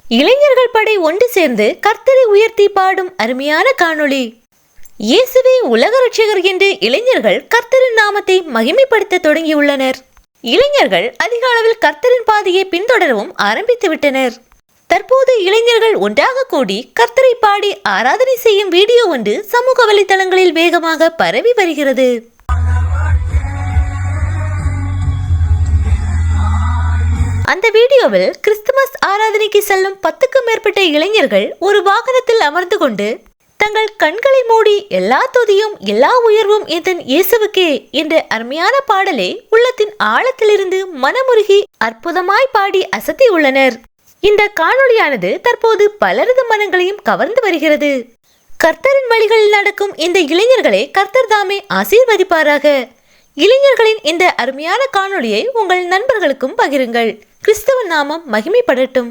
இளைஞர்கள் படை ஒன்று சேர்ந்து கர்த்தரை உயர்த்தி பாடும் அருமையான காணொளி. இயேசுவே உலக ரட்சகர் என்று இளைஞர்கள் கர்த்தரின் நாமத்தை மகிமைப்படுத்த தொடங்கியுள்ளனர். இளைஞர்கள் அதிக அளவில் கர்த்தரின் பாதையை பின்தொடரவும் ஆரம்பித்து விட்டனர். தற்போது இளைஞர்கள் ஒன்றாக கூடி கர்த்தரை பாடி ஆராதனை செய்யும் வீடியோ ஒன்று சமூக வலைதளங்களில் வேகமாக பரவி வருகிறது. அந்த வீடியோவில் கிறிஸ்துமஸ் ஆராதனைக்கு செல்லும் 10க்கும் மேற்பட்ட இளைஞர்கள் ஒரு வாகனத்தில் அமர்ந்து கொண்டு தங்கள் கண்களை மூடி எல்லா துதியும் எல்லா உயர்வும் என் இயேசுவுக்கே என்ற அருமையான பாடலை உள்ளத்தின் ஆழத்திலிருந்து மனமுருகி அற்புதமாய் பாடி அசத்தி உள்ளனர். இந்த காணொளியானது தற்போது பலரது மனங்களையும் கவர்ந்து வருகிறது. கர்த்தரின் வழிகளில் நடக்கும் இந்த இளைஞர்களை கர்த்தர் தாமே ஆசீர்வதிப்பாராக. இளைஞர்களின் இந்த அருமையான காணொளியை உங்கள் நண்பர்களுக்கும் பகிருங்கள். கிறிஸ்துவ நாமம் மகிமைப்படட்டும்.